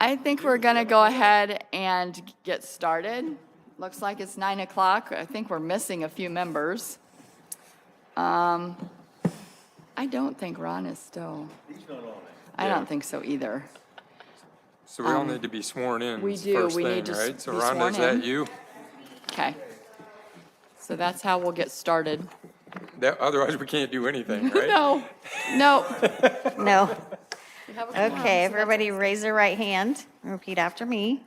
I think we're going to go ahead and get started. Looks like it's 9 o'clock. I think we're missing a few members. I don't think Ron is still. He's not on it. I don't think so either. So we all need to be sworn in. we do. First We thing, need to right? So be Rhonda, sworn is that in. you? Okay. So that's how we'll get started. Otherwise, we can't do anything, right? No. No. We have a quorum, Okay, so everybody raise their right hand. Repeat after me.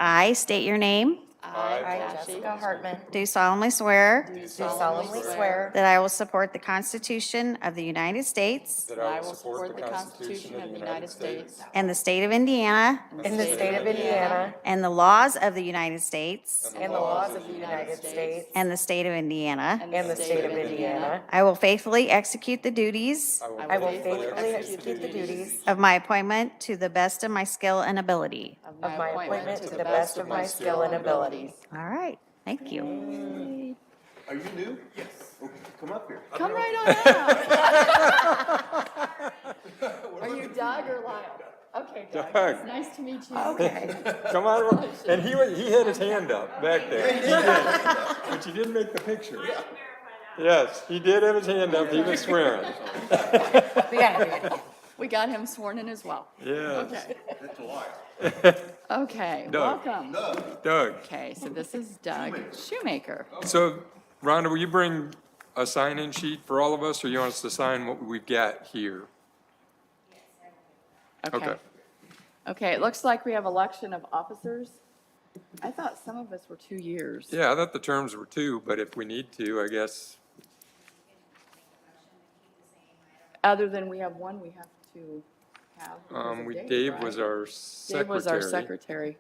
I state your name. I, Jessica Hartman, Do solemnly swear do solemnly swear that I will support the Constitution of the United States that I will support the Constitution of the United States and the state of Indiana in the state of Indiana and the laws of the United States and the laws of the United States and the state of Indiana. and the state of Indiana. I will faithfully execute the duties I will faithfully execute the duties of my appointment to the best of my skill and ability. of my appointment to the best of my skill and abilities. All right, thank you. Are you new? Yes. Okay, come up here. Come right on out. Are you Doug or Lyle? Okay, Doug. Doug. It's nice to meet you. Okay. Come on, and he had his hand up back there. He did, but you didn't make the picture. Yes, he did have his hand up. He was swearing. We got him sworn in as well. Yes. Okay. That's a liar. Okay, Doug. welcome. Doug. Okay, so this is Doug Shoemaker. So, Rhonda, will you bring a sign-in sheet for all of us, or you want us to sign what we've got here? Okay. Okay, it looks like we have election of officers. I thought some of us were 2 years. Yeah, I thought the terms were 2, but if we need to, I guess. Other than we have one we have to have. because of Dave right? was our secretary. Dave was our secretary.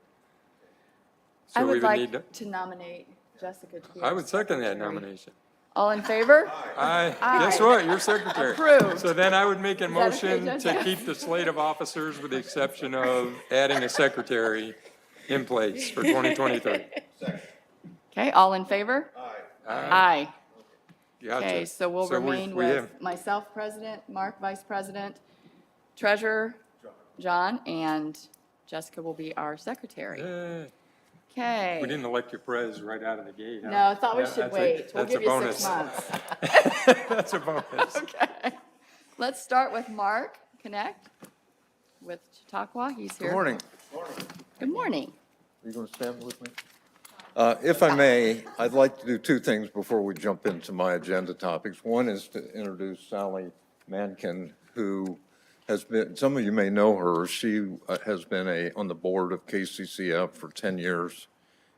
So I we would need like to nominate Jessica to be I our would second that secretary. nomination. All in favor? Guess what? You're secretary. Approved. So then I would make a that okay, motion Judge? to keep the slate of officers with the exception of adding a secretary in place for 2023. Okay, all in favor? Aye. Gotcha. Okay, so we'll So we- remain we with have- myself, president, Mark, vice president, treasurer, John, and Jessica will be our secretary. Yay. Okay. We didn't elect your prez right out of the gate. huh? No, I thought we Yeah, should that's wait. We'll that's a give you bonus. 6 months. That's a bonus. Okay. Let's start with Mark Connect with Chautauqua. He's here. Good morning. Good morning. Are you going to stand with me? If I may, I'd like to do 2 things before we jump into my agenda topics. One is to introduce Sally Mankin, who has been, some of you may know her. She has been on the board of KCCF for 10 years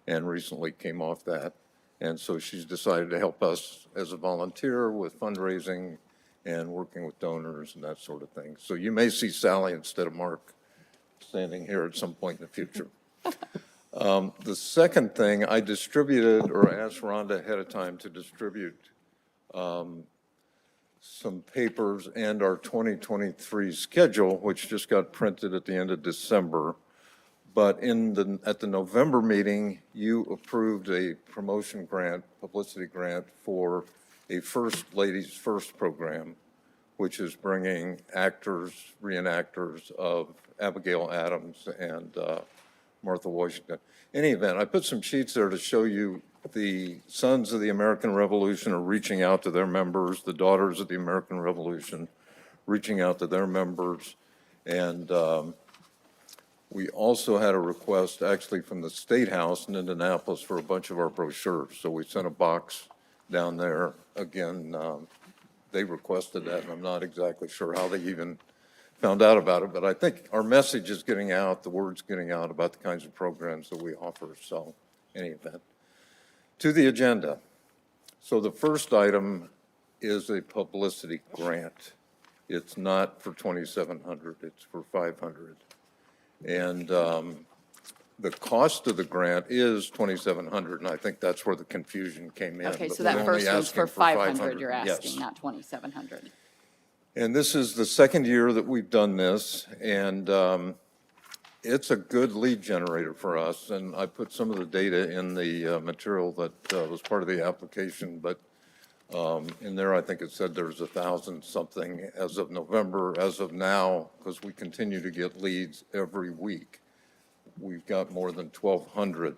and recently came off that. And so she's decided to help us as a volunteer with fundraising and working with donors and that sort of thing. So you may see Sally instead of Mark standing here at some point in the future. The second thing, I distributed or asked Rhonda ahead of time to distribute some papers and our 2023 schedule, which just got printed at the end of December. But at the November meeting, you approved a promotion grant, publicity grant for a First Ladies First program, which is bringing actors, reenactors of Abigail Adams and Martha Washington. In any event, I put some sheets there to show you the Sons of the American Revolution are reaching out to their members, the Daughters of the American Revolution reaching out to their members. And we also had a request actually from the State House in Indianapolis for a bunch of our brochures. So we sent a box down there. Again, they requested that, and I'm not exactly sure how they even found out about it, but I think our message is getting out, the word's getting out about the kinds of programs that we offer. So, in any event, to the agenda. So the first item is a publicity grant. It's not for 2,700, it's for 500. And the cost of the grant is 2,700, and I think that's where the confusion came in. Okay, but so we're that only first one's asking for 500 you're Yes. asking, not 2,700. And this is the second year that we've done this, and it's a good lead generator for us. And I put some of the data in the material that was part of the application, but in there, I think it said there's 1,000 something as of November. As of now, because we continue to get leads every week, we've got more than 1,200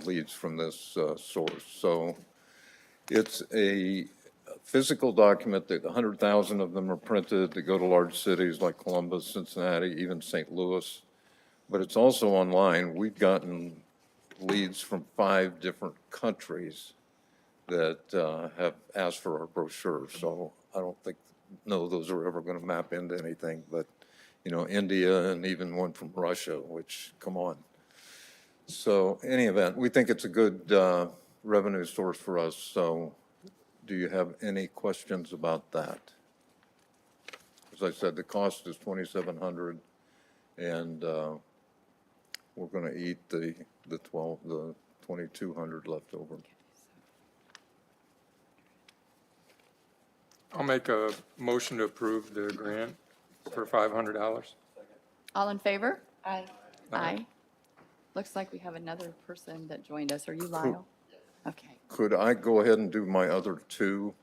leads from this source. So it's a physical document that 100,000 of them are printed to go to large cities like Columbus, Cincinnati, even St. Louis. But it's also online. We've gotten leads from 5 different countries that have asked for our brochure. So I don't think, no, those are ever going to map into anything, but, you know, India and even one from Russia, which, come on. So any event, we think it's a good revenue source for us. So do you have any questions about that? As I said, the cost is $2,700, and we're going to eat the 2,200 left over. I'll make a motion to approve the grant for $500. All in favor? Aye. Aye. Looks like we have another person that joined us. Are you Lyle? Okay. Could I go ahead and do my other 2?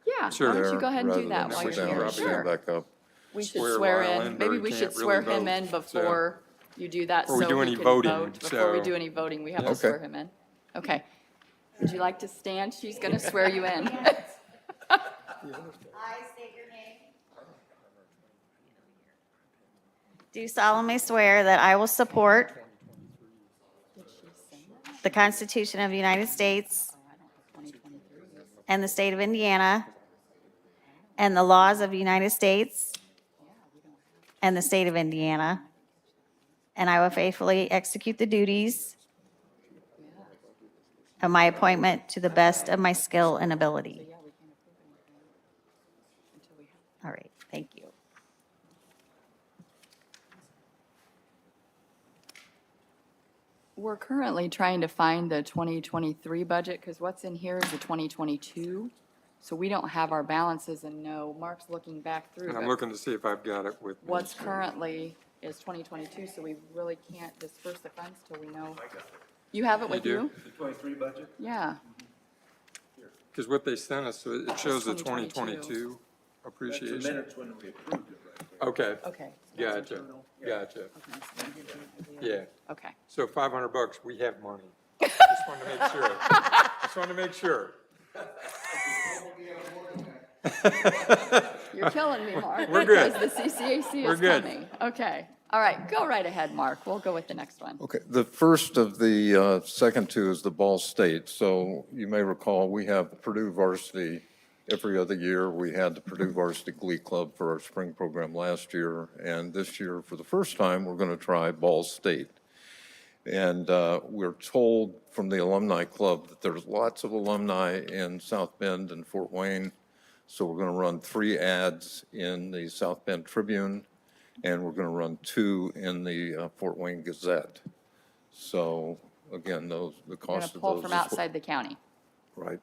Yeah, Sure. why don't you there go ahead and do rather that than while sit you're down here? and stand Sure. back up? We should Swear swear Lyle in, in, maybe or we you should can't swear really him in vote, so- before you do that. Before we so do he any can voting, vote. Before we so- do any voting, we have to Okay. swear him in. Okay. Would you like to stand? She's going to swear you in. I state your name. Do solemnly swear that I will support the Constitution of the United States and the state of Indiana and the laws of the United States and the state of Indiana, and I will faithfully execute the duties of my appointment to the best of my skill and ability. All right, thank you. We're currently trying to find the 2023 budget because what's in here is the 2022. So we don't have our balances and no, Mark's looking back through. And I'm but looking to see if I've got it with me. What's currently is 2022, so we really can't disperse the funds till we know. You have it with do? you? The 23 budget? Yeah. Because what they sent us, it shows the 2022. 2022 That's the appreciation. minutes when we approved it, right? Okay, Okay. gotcha, gotcha. Yeah, Okay. so $500, we have money. Just wanted to make sure. Just wanted to make sure. You're killing me, Mark. We're good. Because the CCAC We're is good. coming. Okay. All right, go right ahead, Mark. We'll go with the next one. Okay, the first of the second 2 is the Ball State. So you may recall, we have Purdue varsity every other year. We had the Purdue Varsity Glee Club for our spring program last year, and this year, for the first time, we're going to try Ball State. And we're told from the alumni club that there's lots of alumni in South Bend and Fort Wayne, so we're going to run 3 ads in the South Bend Tribune, and we're going to run 2 in the Fort Wayne Gazette. So again, the We're going cost to of pull those from is outside the county. right.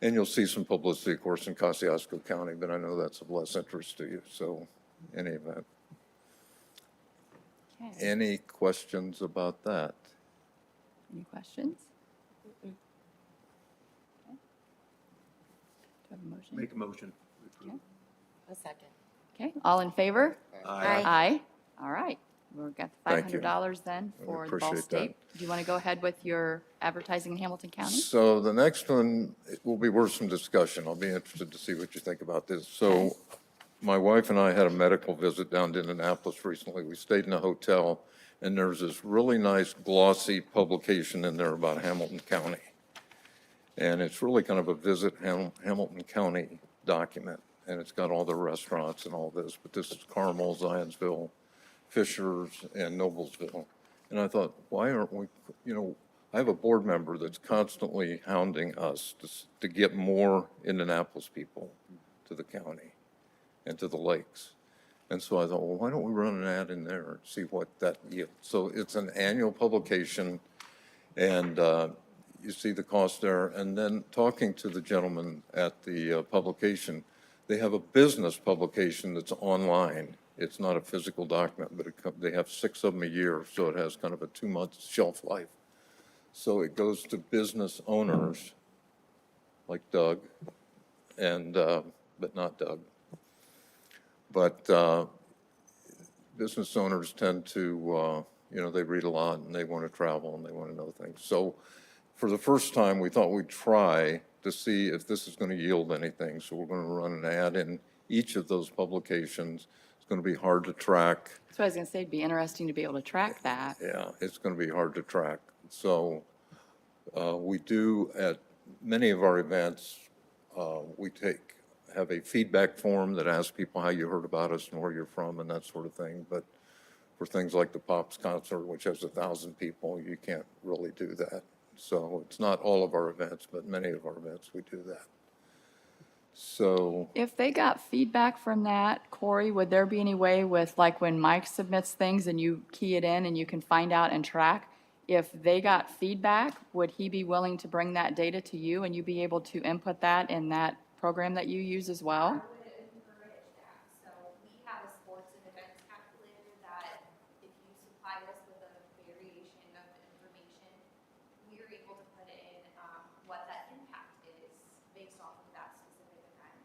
And you'll see some publicity, of course, in Kosciuszko County, but I know that's of less interest to you, so in any event. Okay. Any questions about that? Any questions? Okay. Do I have a motion? Make a motion. We approve. A second. Okay, all in favor? Aye. Aye. All right. We've got the Thank you. $500 then I for the Ball appreciate State. Do you want to go ahead with your advertising in Hamilton County? So the next one will be worth some discussion. I'll be interested to see what you think about this. So my wife and I had a medical visit down to Indianapolis recently. We stayed in a hotel, and there's this really nice glossy publication in there about Hamilton County. And it's really kind of a visit Hamilton County document, and it's got all the restaurants and all this, but this is Carmel, Zionsville, Fishers, and Noblesville. And I thought, why aren't we, I have a board member that's constantly hounding us to get more Indianapolis people to the county and to the lakes. And so I thought, well, why don't we run an ad in there and see what that yields? So it's an annual publication, and you see the cost there. And then talking to the gentleman at the publication, they have a business publication that's online. It's not a physical document, but they have 6 of them a year, so it has kind of a 2-month shelf life. So it goes to business owners like Doug, and but not Doug. But business owners tend to, they read a lot and they want to travel and they want to know things. So for the first time, we thought we'd try to see if this is going to yield anything. So we're going to run an ad in each of those publications. It's going to be hard to track. That's what I was going to say. It'd be interesting to be able to track that. Yeah, it's going to be hard to track. So we do at many of our events, we have a feedback form that asks people how you heard about us and where you're from and that sort of thing. But for things like the Pops concert, which has 1,000 people, you can't really do that. So it's not all of our events, but many of our events, we do that. So, If they got feedback from that, Corey, would there be any way with, like, when Mike submits things and you key it in and you can find out and track, if they got feedback, would he be willing to bring that data to you and you be able to input that in that program that you use as well? I would encourage that. So we have a sports and events calculator that if you supply us with a variation of information, we are able to put in what that impact is based off of that specific event.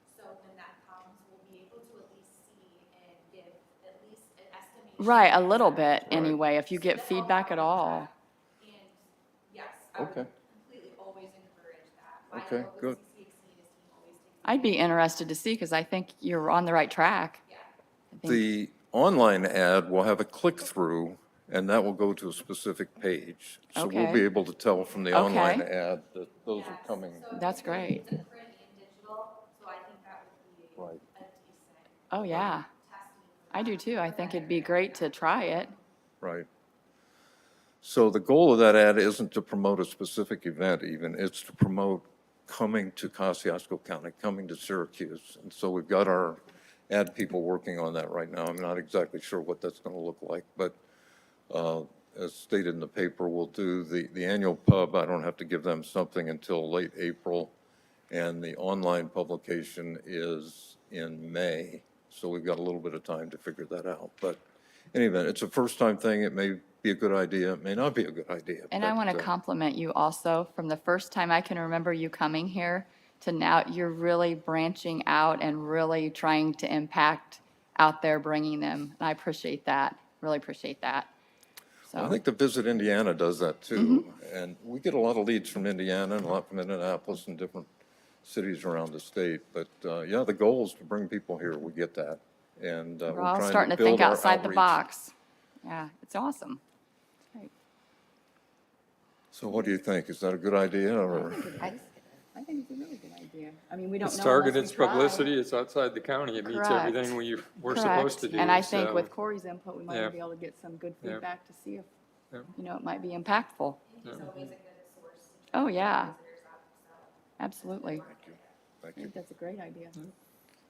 So when that comes, we'll be able to at least see and give at least an estimation. Right, a little bit anyway, if you get feedback at all. And yes, I would Okay. completely always encourage that. I Okay, know good. the CCAC and his team always takes. I'd be interested to see, because I think you're on the right track. I think- the online ad will have a click-through, and that will go to a specific page. So we'll Okay. be able to tell from the online Okay. ad that those are coming. That's great. It's a print and digital, so I think that would be Right. a decent Oh, yeah, testing. I do too. I think it'd be great to try it. Right. So the goal of that ad isn't to promote a specific event even, it's to promote coming to Kosciuszko County, coming to Syracuse. And so we've got our ad people working on that right now. I'm not exactly sure what that's going to look like, but as stated in the paper, we'll do the annual pub. I don't have to give them something until late April, and the online publication is in May. So we've got a little bit of time to figure that out. But in any event, it's a first-time thing. It may be a good idea, it may not be a good idea. And I but, want to compliment you also, from the first time I can remember you coming here to now, you're really branching out and really trying to impact out there, bringing them. And I appreciate that, really appreciate that. I So, think the Visit Indiana does that too. And we get a lot of leads from Indiana and a lot from Indianapolis and different cities around the state. But yeah, the goal is to bring people here. We get that. And we're we're all trying starting to to think build our outside the outreach. box. Yeah, it's awesome. Great. So what do you think? Is that a good idea or? I think it's a really good idea. I mean, we don't It's know targeted, unless it's we try. publicity, it's outside the county, it meets Correct. everything we're supposed Correct. to do. And I think so, with Corey's input, we might Yeah. be able to get some good Yeah. feedback to see if, Yeah. it might be impactful. He's always a good source. Oh, yeah, Visitors up, so. absolutely. Thank I you. think that's a great idea.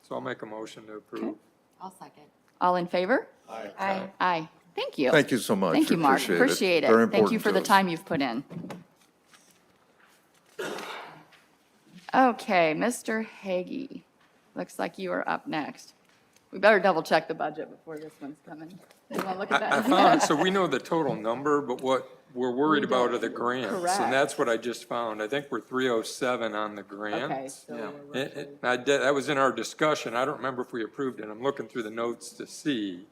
So I'll make a motion to approve. I'll second. All in favor? Aye. Aye. Thank you. Thank you so much. Thank you, Mark. Appreciate it. Very Thank you important for to the us. time you've put in. Okay, Mr. Hagee, looks like you are up next. We better double check the budget before this one's coming. You want to look at I that? found, so we know the total number, but what we're worried We don't. about are the grants. Correct. And that's what I just found. I think we're 307 on the Okay, grants. so we're That was in our discussion. I don't remember if we approved it. I'm looking through the notes to see.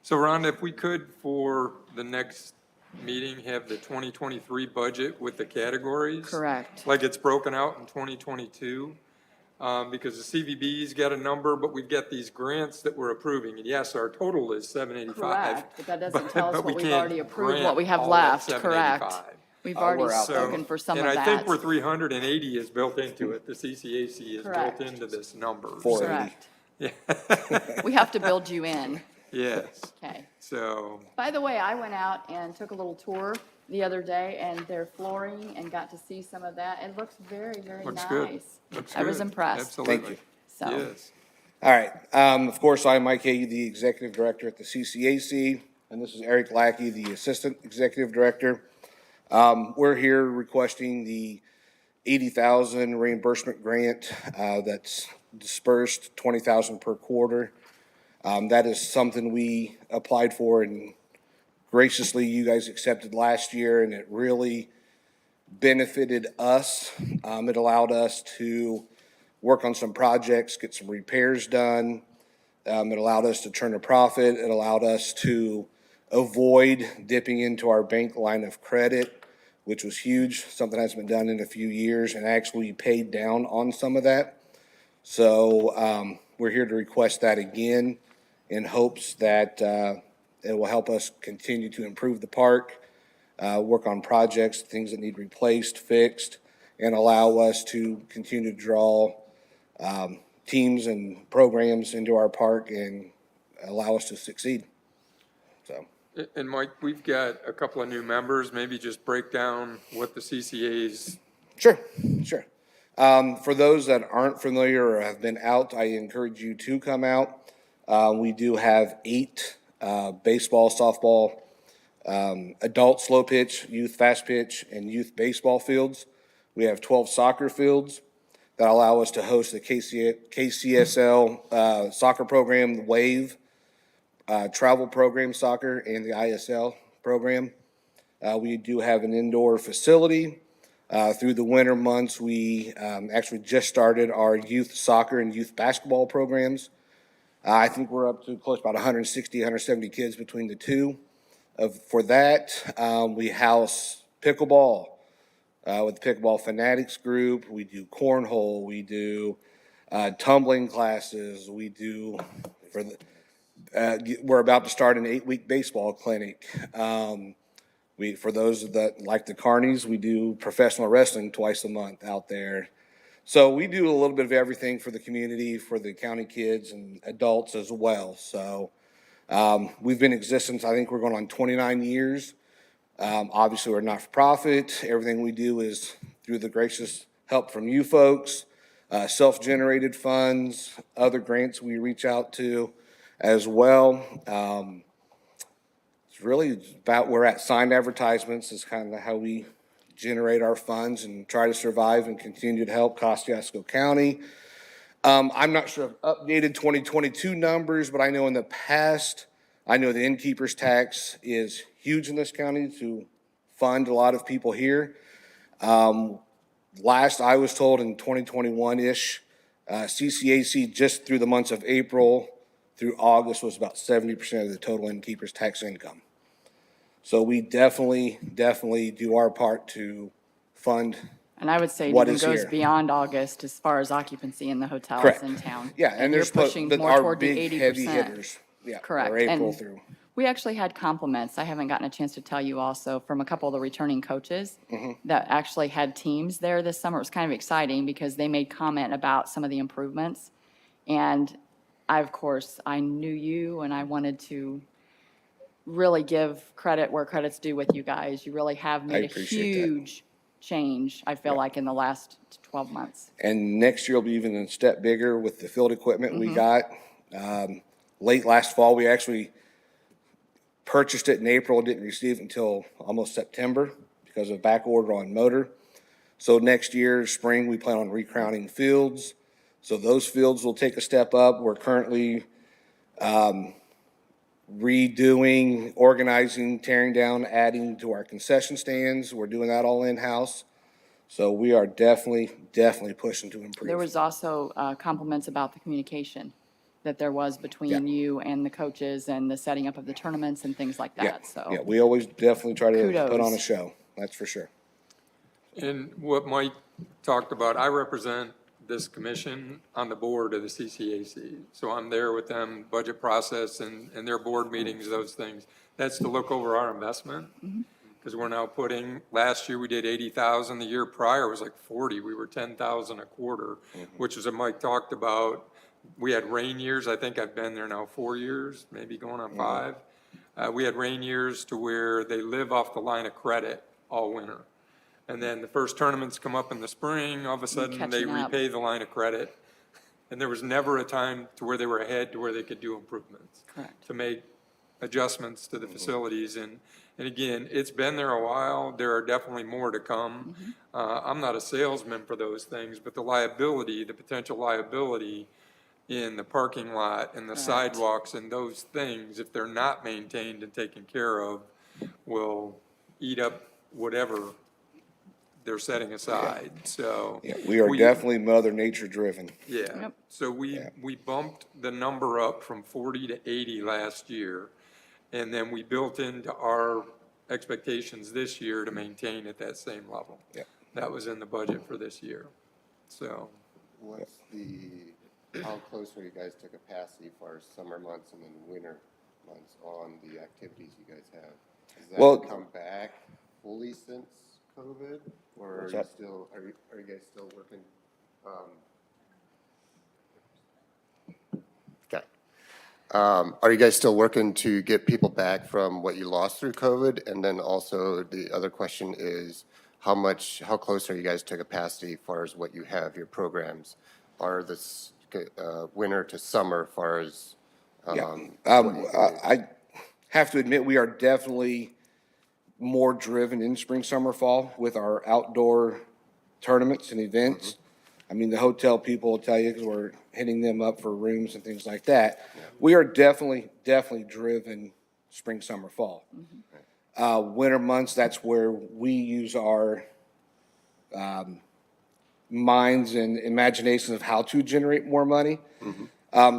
So Rhonda, if we could, for the next meeting, have the 2023 budget with the categories. correct. Like it's broken out in 2022, because the CVB's got a number, but we've got these grants that we're approving. And yes, our total is 785. Correct, but that doesn't tell us but we what we've can't already approved, grant what we have all that left, correct. 785. We've already we're out there. spoken for some of And I think that. we're 380 is built into it. The CCAC is built Correct. into this number. 480. Correct. Yeah. We have to build you in. Yes, Okay. so, By the way, I went out and took a little tour the other day, and their flooring, and got to see some of that. It looks very, very looks nice. good. Looks I was good. impressed. Absolutely. So, Yes. All right, of course, I'm Mike Hagee, the Executive Director at the CCAC, and this is Eric Lackey, the Assistant Executive Director. We're here requesting the $80,000 reimbursement grant that's dispersed, $20,000 per quarter. That is something we applied for and graciously you guys accepted last year, and it really benefited us. It allowed us to work on some projects, get some repairs done. It allowed us to turn a profit. It allowed us to avoid dipping into our bank line of credit, which was huge, something that hasn't been done in a few years, and actually paid down on some of that. So we're here to request that again in hopes that it will help us continue to improve the park, work on projects, things that need replaced, fixed, and allow us to continue to draw teams and programs into our park and allow us to succeed. So, And Mike, we've got a couple of new members, maybe just break down what the CCA's. sure. For those that aren't familiar or have been out, I encourage you to come out. We do have 8 baseball, softball, adult slow pitch, youth fast pitch, and youth baseball fields. We have 12 soccer fields that allow us to host the KCSL soccer program, the WAVE, travel program soccer, and the ISL program. We do have an indoor facility. Through the winter months, we actually just started our youth soccer and youth basketball programs. I think we're up to close to about 160, 170 kids between the two. For that, we house pickleball with the Pickleball Fanatics group. We do cornhole. We do tumbling classes. We do we're about to start an 8-week baseball clinic. For those that like the carnies, we do professional wrestling twice a month out there. So we do a little bit of everything for the community, for the county kids and adults as well. So we've been in existence, I think we're going on 29 years. Obviously, we're not for profit. Everything we do is through the gracious help from you folks, self-generated funds, other grants we reach out to as well. It's really about where we're at. Signed advertisements is kind of how we generate our funds and try to survive and continue to help Kosciuszko County. I'm not sure of updated 2022 numbers, but I know in the past, I know the innkeeper's tax is huge in this county to fund a lot of people here. Last I was told in 2021-ish, CCAC just through the months of April through August was about 70% of the total innkeeper's tax income. So we definitely do our part to fund. And I would say it What even is goes here? beyond August as far as occupancy in the hotels Correct. in town. Yeah, and you're there's pushing more our toward the big 80%. heavy hitters. Yeah, Correct. or April And through. we actually had compliments. I haven't gotten a chance to tell you also from a couple of the returning coaches Mm-hmm. that actually had teams there this summer. It was kind of exciting because they made comment about some of the improvements. And of course, I knew you and I wanted to really give credit where credit's due with you guys. You really have made a appreciate that. huge change, I feel like, in the last 12 months. And next year will be even a step bigger with the field equipment we Mm-hmm. got. Late last fall, we actually purchased it in April, didn't receive it until almost September because of back order on motor. So next year, spring, we plan on recrowning fields. So those fields will take a step up. We're currently redoing, organizing, tearing down, adding to our concession stands. We're doing that all in-house. So we are definitely pushing to improve. There was also compliments about the communication that there was between Yeah. you and the coaches and the setting up of the tournaments and things like Yeah, that, so. yeah, we always definitely try to put on a Kudos. show, that's for sure. And what Mike talked about, I represent this commission on the board of the CCAC. So I'm there with them, budget process and their board meetings, those things. That's to look over our investment. Because we're now putting, last year we did 80,000, the year prior was like 40, we were 10,000 a quarter, which is what Mike talked about. We had rain years, I think I've been there now 4 years, maybe going on 5. We had rain years to where they live off the line of credit all winter. And then the first tournaments come up in the spring, all of a sudden they catching up. repay the line of credit. And there was never a time to where they were ahead to where they could do improvements. Correct. To make adjustments to the facilities. And again, it's been there a while. There are definitely more to come. I'm not a salesman for those things, but the liability, the potential liability in the parking lot and the sidewalks and those things, if they're not maintained and taken care of, will eat up whatever they're setting aside, so. Yeah, we are definitely Mother Nature driven. Yeah, Yep. so we bumped the number up from 40 to 80 last year, and then we built into our expectations this year to maintain at that same level. Yep. That was in the budget for this year, so. What's how close are you guys to capacity for summer months and then winter months on the activities you guys have? Has Well- that come back fully since COVID, or are What's you that? still, are you guys still working? Okay. Are you guys still working to get people back from what you lost through COVID? And then also the other question is, how close are you guys to capacity as far as what you have, your programs? Are this winter to summer as far as? Yeah. I have to admit, we are definitely more driven in spring, summer, fall with our outdoor tournaments and events. I mean, the hotel people will tell you, because we're hitting them up for rooms and things like that. We are definitely driven spring, summer, fall. Winter months, that's where we use our minds and imaginations of how to generate more money.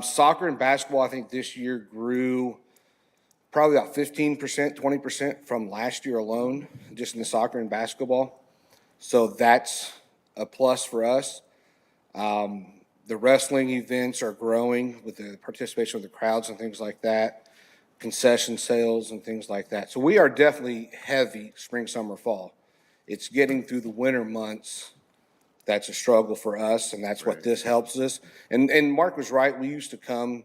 Soccer and basketball, I think this year grew probably about 15%, 20% from last year alone, just in the soccer and basketball. So that's a plus for us. The wrestling events are growing with the participation of the crowds and things like that, concession sales and things like that. So we are definitely heavy spring, summer, fall. It's getting through the winter months that's a struggle for us, and that's what this helps us. And Mark was right. We used to come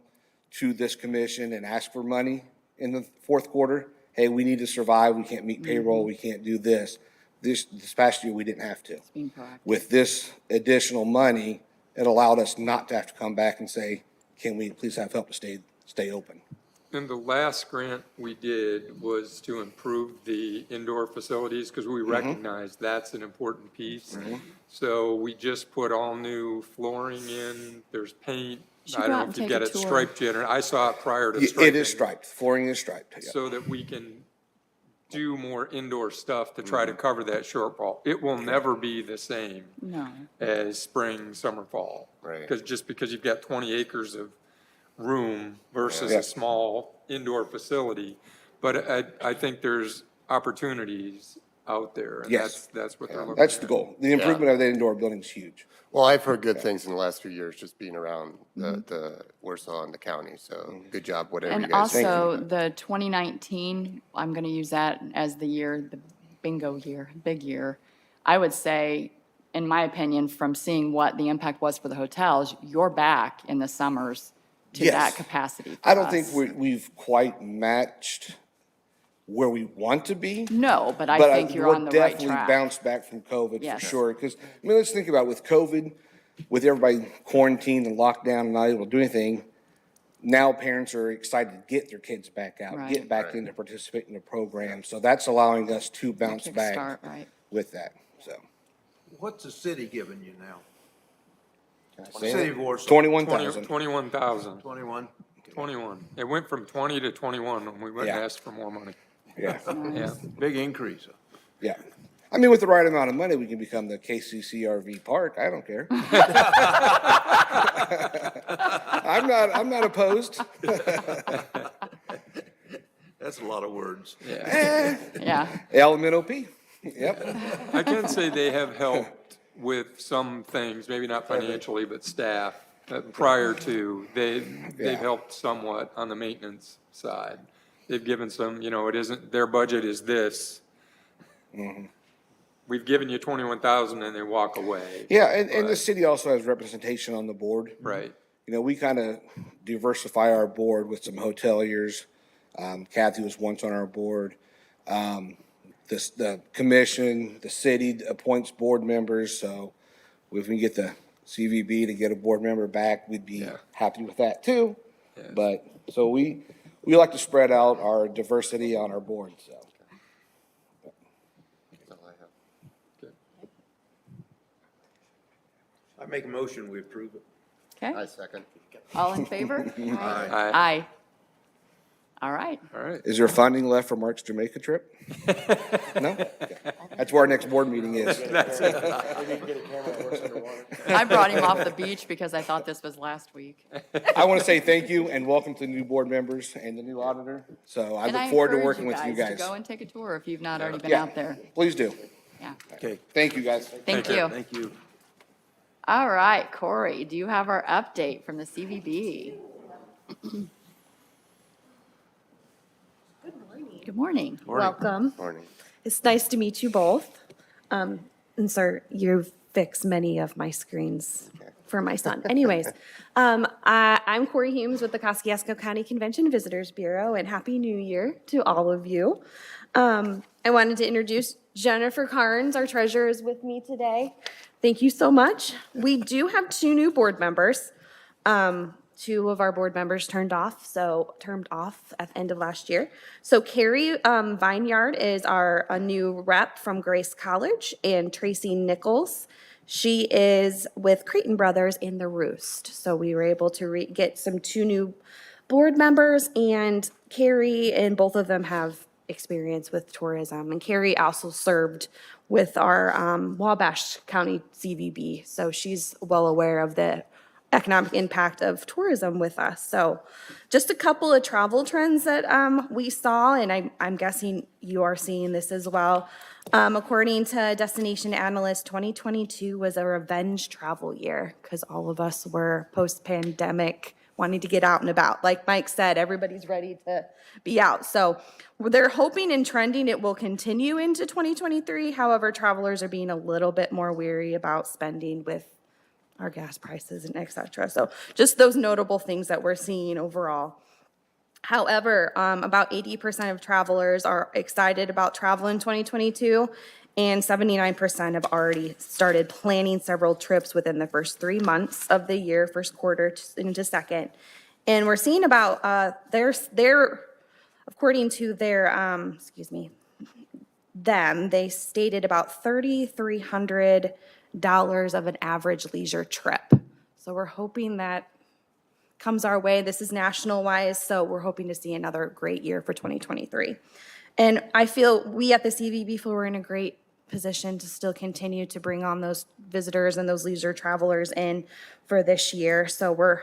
to this commission and ask for money in the fourth quarter. Hey, we need to survive. We can't meet payroll. We can't do this. This past year, we didn't have to. Being proactive. With this additional money, it allowed us not to have to come back and say, can we please have help to stay open? And the last grant we did was to improve the indoor facilities, because we recognize that's an important piece. So we just put all new flooring in, there's paint. Should I go don't out know and if you take get a it tour. striped yet, or I saw it prior to striping. It is striped. Flooring is striped. Yeah. So that we can do more indoor stuff to try to cover that shortfall. It will never be the same No. as spring, summer, fall. Right. Because you've got 20 acres of room versus Yeah. a small indoor facility. But I think there's opportunities out there. And Yes. that's what they're looking at. That's the goal. The improvement of the indoor building is huge. Well, I've heard good things in the last few years, just being around the Warsaw and the county, so good job, whatever you And guys do. also, the 2019, I'm going to use that as the year, the bingo year, big year. I would say, in my opinion, from seeing what the impact was for the hotels, you're back in the summers to Yes. that capacity for I don't think us. we've quite matched where we want to be. No, but I But think you're on the we're right definitely track. bounced back from COVID for Yes. sure. Because, I mean, let's think about it. With COVID, with everybody quarantined and locked down and not able to do anything, now parents are excited to get their kids back out, Right. get back in to participate in the program. So that's allowing us to bounce back Kickstart, right. with that, so. What's the city giving you now? Can I say City it? of Warsaw. 21,000. 21,000. 21? 21. It went from 20 to 21 when we went and Yeah. asked for more money. Yeah, Yeah. Big increase. yeah. I mean, with the right amount of money, we can become the KCCRV Park. I don't care. I'm not opposed. That's a lot of words. Yeah. LMNOP. Yep. I can say they have helped with some things, maybe not financially, but staff. Prior to, they've Yeah. helped somewhat on the maintenance side. They've given some, it isn't, their budget is this. We've given you 21,000 and they walk away. Yeah, and the city also has representation on the board. Right. We kind of diversify our board with some hoteliers. Kathy was once on our board. The commission, the city appoints board members, so if we can get the CVB to get a board member back, we'd be Yeah. happy with that too. Yeah. But, so we like to spread out our diversity on our board, so. That's all I have. I make a motion, we approve it. Okay. I second. All in favor? Aye. Aye. All right. All right. Is there funding left for Mark's Jamaica trip? No? Okay. That's where our next board meeting is. I brought him off the beach because I thought this was last week. I want to say thank you and welcome to the new board members and the new auditor. So I And look forward to encourage working with you guys. To go and take a tour if you've not already been Yeah, out there. please do. Yeah. Okay, Thank you, guys. Thank you. thank you. All right, Corey, do you have our update from the CVB? Good morning. Welcome. Morning. It's nice to meet you both. And sir, you've fixed many of my screens for my son. Anyways, I'm Corey Humes with the Kosciuszko County Convention Visitors Bureau, and Happy New Year to all of you. I wanted to introduce Jennifer Carnes, our treasurer, is with me today. Thank you so much. We do have 2 new board members. 2 of our board members termed off at the end of last year. So Carrie Vineyard is a new rep from Grace College, and Tracy Nichols, she is with Creighton Brothers in the Roost. So we were able to get 2 new board members, and Carrie and both of them have experience with tourism. And Carrie also served with our Wabash County CVB, so she's well aware of the economic impact of tourism with us. So just a couple of travel trends that we saw, and I'm guessing you are seeing this as well. According to Destination Analyst, 2022 was a revenge travel year because all of us were post-pandemic wanting to get out and about. Like Mike said, everybody's ready to be out. So they're hoping and trending it will continue into 2023. However, travelers are being a little bit more wary about spending with our gas prices and et cetera. So just those notable things that we're seeing overall. However, about 80% of travelers are excited about travel in 2022, and 79% have already started planning several trips within the first 3 months of the year, first quarter into second. And we're seeing about according to their, they stated about $3,300 of an average leisure trip. So we're hoping that comes our way. This is national-wise, so we're hoping to see another great year for 2023. And I feel we at the CVB feel we're in a great position to still continue to bring on those visitors and those leisure travelers in for this year. So we're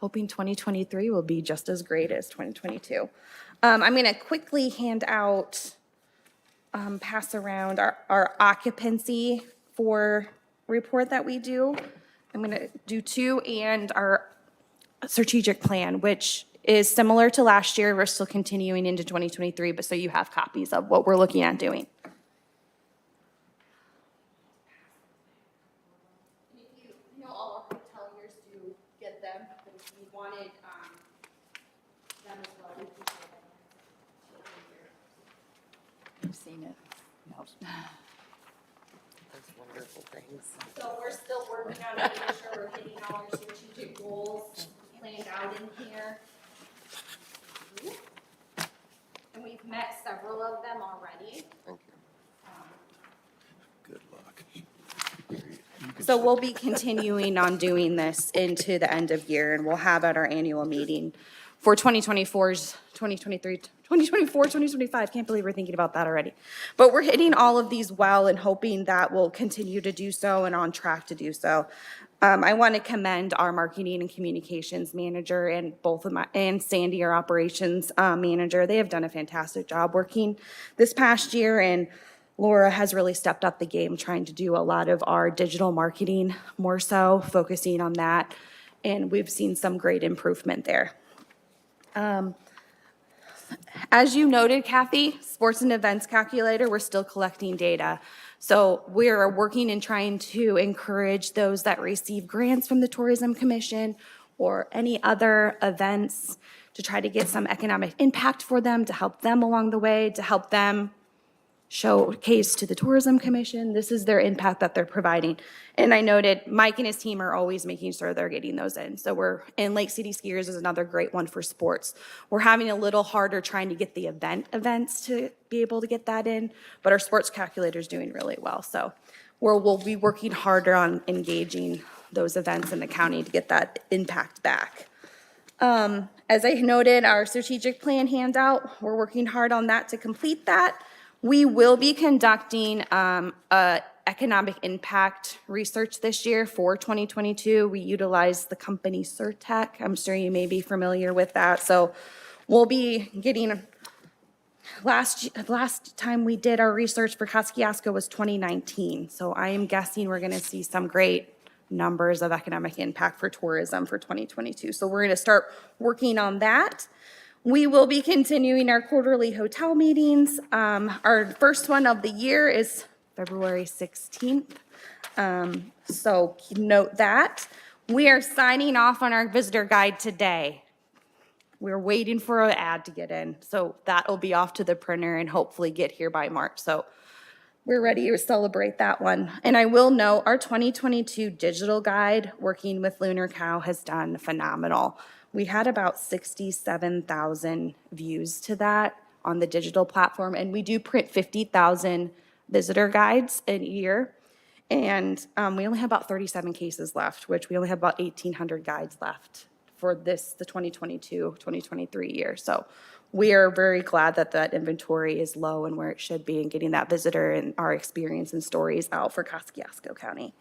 hoping 2023 will be just as great as 2022. I'm going to quickly hand out, pass around our occupancy for report that we do. I'm going to do 2 and our strategic plan, which is similar to last year. We're still continuing into 2023, but so you have copies of what we're looking at doing. All our hoteliers do get them, but if you wanted them as well, we can share them. I've seen it. No. So we're still working on making sure we're hitting all our strategic goals planned out in here. And we've met several of them already. Thank you. Good luck. So we'll be continuing on doing this into the end of year, and we'll have at our annual meeting for 2024's, 2023, 2024, 2025. Can't believe we're thinking about that already. But we're hitting all of these well and hoping that we'll continue to do so and on track to do so. I want to commend our marketing and communications manager and and Sandy, our operations manager. They have done a fantastic job working this past year, and Laura has really stepped up the game trying to do a lot of our digital marketing more so, focusing on that, and we've seen some great improvement there. As you noted, Kathy, sports and events calculator, we're still collecting data. So we're working and trying to encourage those that receive grants from the Tourism Commission or any other events to try to get some economic impact for them, to help them along the way, to help them showcase to the Tourism Commission. This is their impact that they're providing. And I noted Mike and his team are always making sure they're getting those in. So Lake City Skiers is another great one for sports. We're having a little harder trying to get the events to be able to get that in, but our sports calculator is doing really well. So we'll be working harder on engaging those events in the county to get that impact back. As I noted, our strategic plan handout, we're working hard on that to complete that. We will be conducting economic impact research this year for 2022. We utilize the company Surtech. I'm sure you may be familiar with that. So we'll be getting, last time we did our research for Kosciuszko was 2019. So I am guessing we're going to see some great numbers of economic impact for tourism for 2022. So we're going to start working on that. We will be continuing our quarterly hotel meetings. Our first one of the year is February 16th. So note that. We are signing off on our visitor guide today. We're waiting for an ad to get in. So that will be off to the printer and hopefully get here by March. So we're ready to celebrate that one. And I will note our 2022 digital guide, working with Lunar Cow, has done phenomenal. We had about 67,000 views to that on the digital platform, and we do print 50,000 visitor guides a year. And we only have about 37 cases left, which we only have about 1,800 guides left for the 2022, 2023 year. So we are very glad that that inventory is low and where it should be, and getting that visitor and our experience and stories out for Kosciuszko County.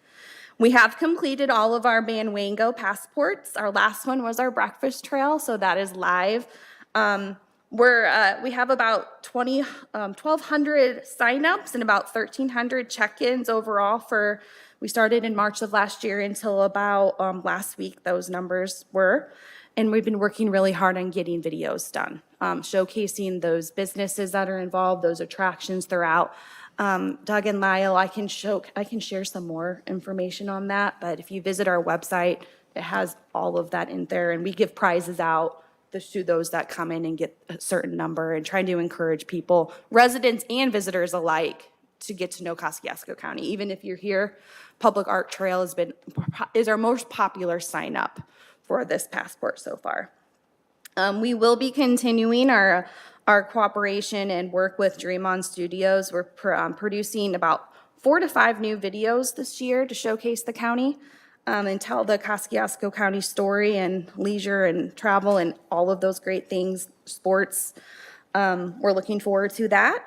We have completed all of our Manwango passports. Our last one was our breakfast trail, so that is live. We have about 1,200 signups and about 1,300 check-ins overall for, we started in March of last year until about last week, those numbers were. And we've been working really hard on getting videos done, showcasing those businesses that are involved, those attractions throughout. Doug and Lyle, I can share some more information on that, but if you visit our website, it has all of that in there, and we give prizes out to those that come in and get a certain number, and trying to encourage people, residents and visitors alike, to get to know Kosciuszko County. Even if you're here, Public Art Trail is our most popular sign up for this passport so far. We will be continuing our cooperation and work with Dream On Studios. We're producing about 4 to 5 new videos this year to showcase the county and tell the Kosciuszko County story, and leisure and travel and all of those great things, sports. We're looking forward to that.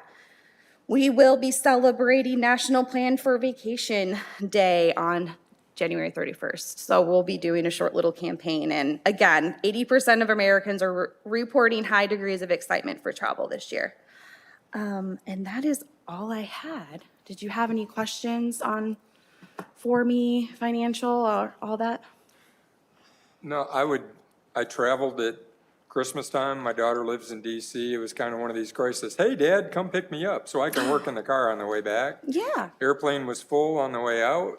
We will be celebrating National Plan for Vacation Day on January 31st. So we'll be doing a short little campaign. And again, 80% of Americans are reporting high degrees of excitement for travel this year. And that is all I had. Did you have any questions for me, financial, or all that? No, I traveled at Christmas time. My daughter lives in DC. It was kind of one of these crises. Hey, Dad, come pick me up so I can work in the car on the way back. Yeah. Airplane was full on the way out.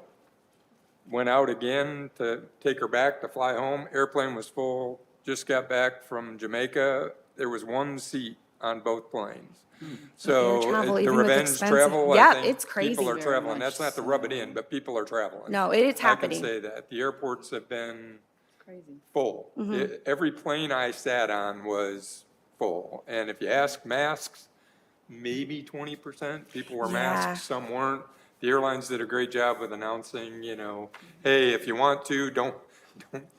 Went out again to take her back to fly home. Airplane was full. Just got back from Jamaica. There was one seat on both planes. So Air travel, the even with revenge expensive- travel, Yeah, I think it's crazy. people are Very traveling. much That's not to rub it in, but people are traveling. No, it's happening. I can say that. The airports have been Crazy. full. Mm-hmm. Every plane I sat on was full. And if you ask masks, maybe 20%. People were Yeah. masked, some weren't. The airlines did a great job with announcing, hey, if you want to, don't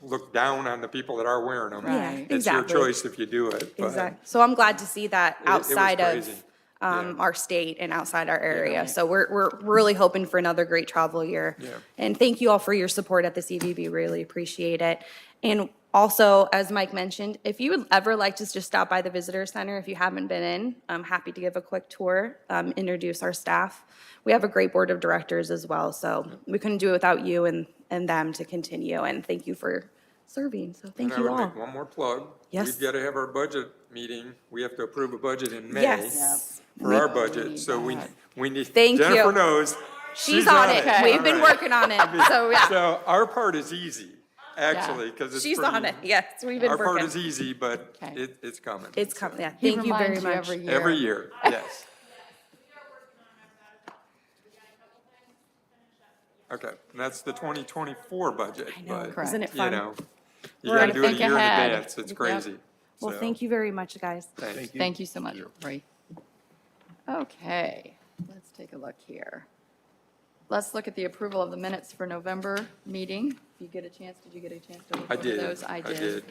look down on the people that are wearing them. Yeah, Right. It's your exactly. choice if you do it. But Exactly. So I'm glad to see that was outside crazy. of Yeah. our state and outside our area. So we're really hoping for another great travel year. Yeah. And thank you all for your support at the CVB. Really appreciate it. And also, as Mike mentioned, if you would ever like to just stop by the visitor center, if you haven't been in, I'm happy to give a quick tour, introduce our staff. We have a great board of directors as well, so we couldn't do it without you and them to continue. And thank you for serving. So thank And you I would all. make one more plug. Yes. We've got to have our budget meeting. We have to approve a budget in May Yes. for our budget. So we need, Thank you. Jennifer knows. She's on it. Okay. We've been All right. working on it. So yeah, So our part is easy, actually, because it's she's pretty. on it. Yes, we've been Our part working. is easy, but Okay. it's coming. It's coming. Yeah. He Thank you very reminds you much. every year. Every year, yes. Okay, and that's the 2024 budget, I know. but, Isn't it you fun? know, you We're gotta gonna do it a think year in ahead. advance. It's Yep. crazy. Well, So, thank you very much, guys. thanks. Thank you so much, Ray. Okay, let's take a look here. Let's look at the approval of the minutes for November meeting. If you get a chance, did you get a chance to look I over did, those? I did.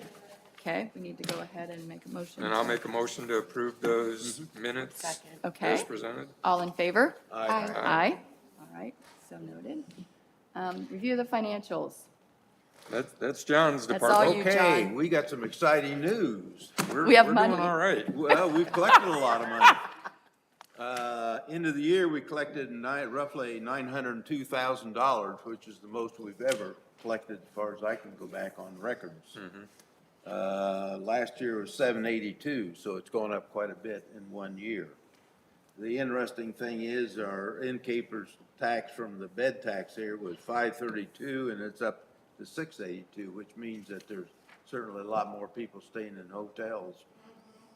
Okay, we need to go ahead and make a motion. And I'll make a motion to approve those minutes Okay, as presented. all in favor? Aye. Aye. All right, so noted. Review the financials. That's John's That's all department. you, Okay, John. we got some exciting news. We have We're money. doing all right. Well, we've collected a lot of money. End of the year, we collected roughly $902,000, which is the most we've ever collected as far as I can go back on records. Last year was 782, so it's gone up quite a bit in 1 year. The interesting thing is our innkeeper's tax from the bed tax here was 532, and it's up to 682, which means that there's certainly a lot more people staying in hotels,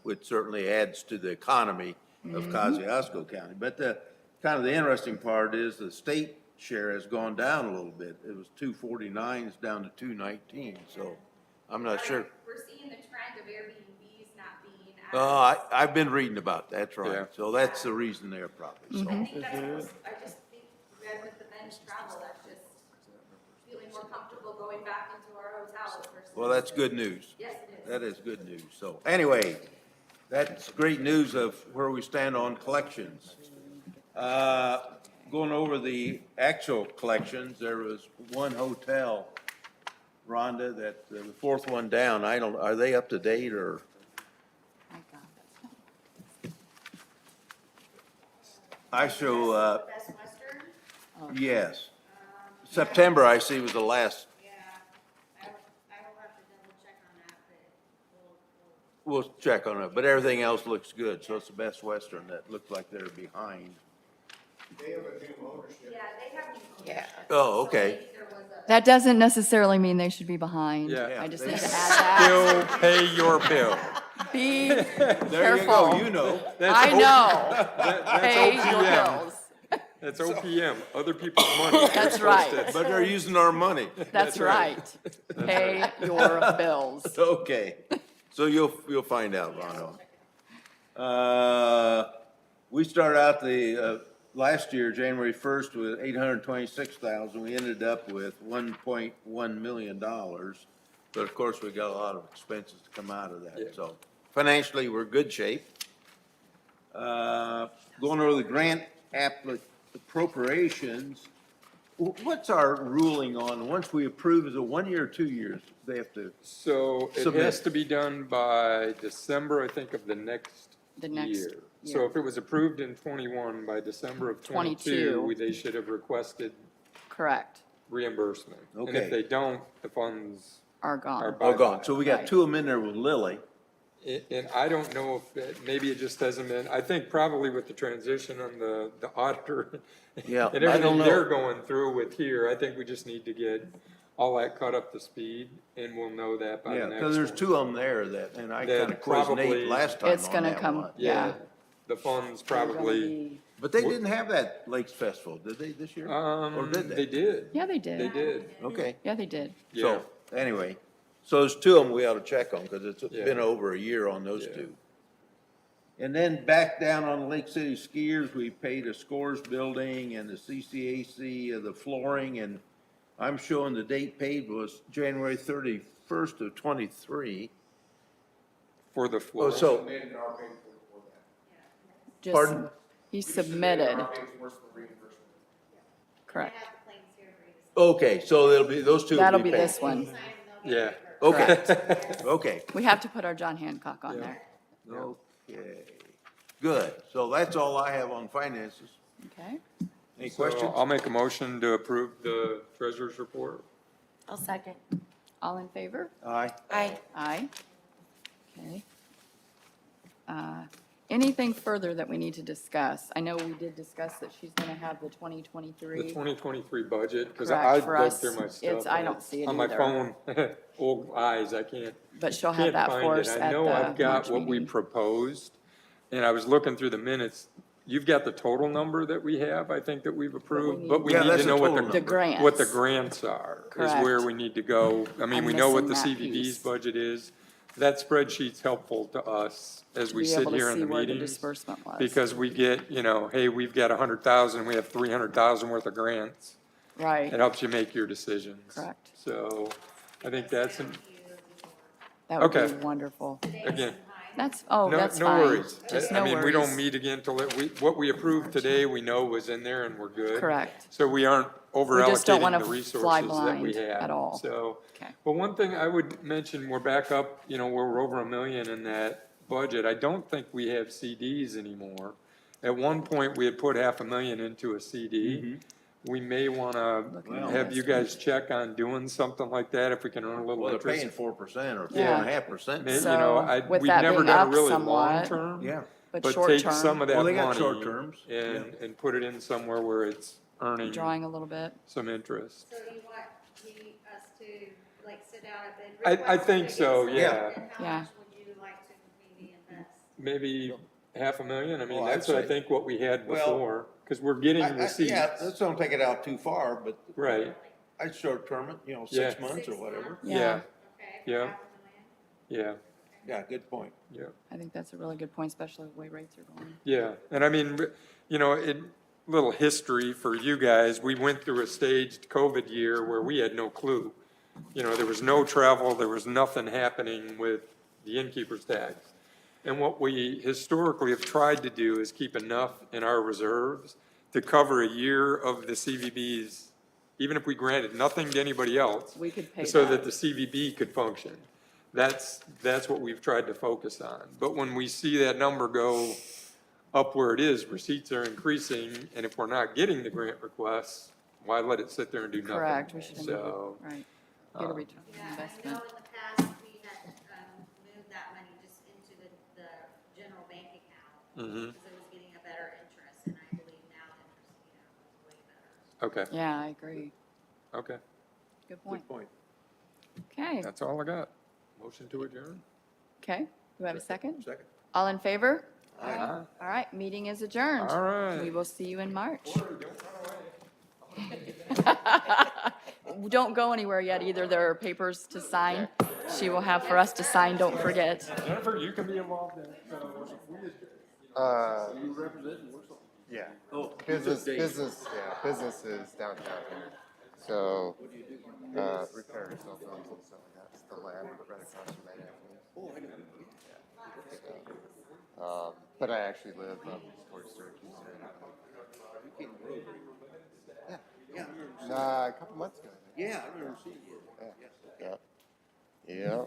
which certainly adds to the economy of Kosciuszko County. But the interesting part is the state share has gone down a little bit. It was 249, it's down to 219, so I'm not sure. We're seeing the trend of Airbnbs not being as. Oh, I've been reading about that, that's Yeah. right. So that's the reason there probably, so. I think that's, I just think with the men's travel, that's just feeling more comfortable going back into our hotels versus. Well, that's good news. Yes, it is. That is good news. So anyway, that's great news of where we stand on collections. Going over the actual collections, there was one hotel, Rhonda, that the fourth one down, are they up to date or? My God, that's I show, Best Western, yes. September, I see, was the last. yeah, I will have to double check on that, but we'll. We'll check on it, but everything else looks good, so it's the Best Western that looks like they're behind. Yeah, they have new. Yeah. Oh, okay. There was a. That doesn't necessarily mean they should be behind. Yeah. I just they- need to add that. Still pay your bill. Be There you careful. go, you know. I know. That's Pay your OPM. bills. That's OPM, other people's money. That's right. But they're using our money. That's right. Pay your bills. Okay, so you'll find out, Rono. We started out the, last year, January 1st, with 826,000. We ended up with $1.1 million. But of course, we got a lot of expenses to come out of Yeah. that, so financially, we're good shape. Going over the grant appropriations, what's our ruling on, once we approve, is it 1 year or 2 years? They have to, So it Submit. has to be done by December, I think, of the next next year. So year. if it was approved in 21, by December of 22, 22. they should have requested Correct. reimbursement. And Okay. if they don't, the funds Are are gone. oh, gone. bye-bye. So we got Right. two of them in there with Lily. And I don't know if, maybe it just hasn't been, I think probably with the transition on the auditor Yeah, and I don't everything know. they're going through with here, I think we just need to get all that caught up to speed, and we'll know that by Yeah, the next because there's one. two of them there that, and I That kind of quizzed probably- Nate last time It's on gonna that come, one. yeah. The funds They're gonna probably, be- But they didn't have that Lakes Festival, did they, this year? Or did they they? did. Yeah, they did. They did, Okay, Yeah, they did. yeah. so, anyway, so there's two of them we ought to check on, because it's Yeah. been over a year on those Yeah. two. And then back down on the Lake City skiers, we paid a scores building and the CCAC of the flooring, and I'm showing the date paid was January 31st of '23. For the Oh, floor. so, Just- Pardon? He submitted. Correct. okay, so it'll be, those two will That'll be be paid. this one. Yeah. Okay, okay. We have to put our John Hancock on Yeah. there. Okay, good. So that's all I have on finances. Okay? Any So questions? I'll make a motion to approve the treasurer's report. I'll second. All in favor? Aye. Aye. Aye. Okay. Anything further that we need to discuss? I know we did discuss that she's going to have the The 2023. 2023 budget, because Correct, I for dug us, through my stuff. it's- I and don't see it On my either. phone, old eyes, I can't. But she'll have Can't that find for it. us I at know I've the got March what we meeting. proposed, and I was looking through the minutes. You've got the total number that we have, I think, that we've approved, but we Yeah, need that's to the know what total The number. grants. what the grants are, is where Correct. we need to go. I mean, I'm we know what the missing that CVB's piece. budget is. That spreadsheet's helpful to us as we be sit able to here in see the where the meetings. disbursement was. Because we get, hey, we've got 100,000, we have 300,000 worth of grants. Right. It helps you make your decisions. Correct. So I think that's, That would Okay. be wonderful. Again, That's, oh, no, that's no fine. worries. Just I no mean, we don't worries. meet again till, what we approved today, we know was in there and we're good. Correct. So we aren't over We just don't allocating wanna the fly resources that we blind have. at all. So, Okay. but one thing I would mention, we're back up, we're over $1 million in that budget. I don't think we have CDs anymore. At one point, we had put $500,000 into a CD. We may want to have you guys check on doing something like that if we can earn a little Well, they're paying interest. 4% or Yeah. 4.5%. So, with We've that never being done up a really somewhat, long-term. Yeah. but But short take some term, of that Well, money they got short terms, and put it in somewhere where it's earning drawing a little bit. some interest. So you want us to like sit down at the I request think to so, get yeah. started, and how Yeah. much would you like to maybe invest? Maybe $500,000. I mean, Well, I'd that's, I say- think, what we had Well, before, because we're getting receipts. Yeah, let's don't take it out too far, but Right, I'd short term it, Yeah. 6 months or whatever. yeah, Okay, for Yeah. $500,000? yeah, Yeah, good point. yeah. I think that's a really good point, especially the way rates are going. Yeah, and I mean, little history for you guys, we went through a staged COVID year where we had no clue. There was no travel, there was nothing happening with the innkeeper's tax. And what we historically have tried to do is keep enough in our reserves to cover a year of the CVB's, even if we granted nothing to anybody else. We could pay So that. that the CVB could function. That's what we've tried to focus on. But when we see that number go up where it is, receipts are increasing, and if we're not getting the grant requests, why let it sit there and do nothing? Correct, we should, So, right, get a return on Yeah, I know investment. in the past, we had, moved that money just into the general bank account. Mhm. Because it was getting a better interest, and I believe now the interest, is way better. okay, Yeah, I agree. okay, Good point. Good point. Okay, that's all I got. Motion to adjourn? okay. Do we have a second? Second. All in favor? Aye. All right, meeting is adjourned. All right. We will see you in March. Don't go anywhere yet either. There are papers to sign. She will have for us to sign, don't forget. Jennifer, you can be involved in it, so Yeah. Businesses downtown here. So, repair cell phones and stuff like that. It's the lab right across from that Anthony's. But I actually live towards Syracuse area. Yeah. Nah, a couple months ago. I think. Yeah, I remember seeing you. Yeah.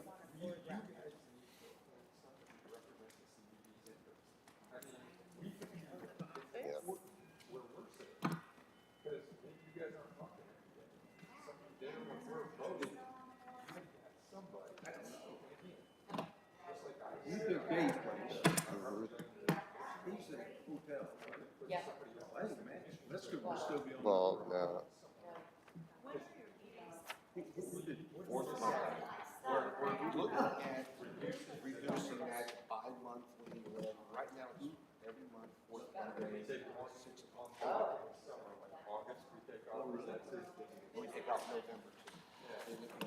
Well, no. Reducing that bi-monthly, right now, it's every month, we take off November.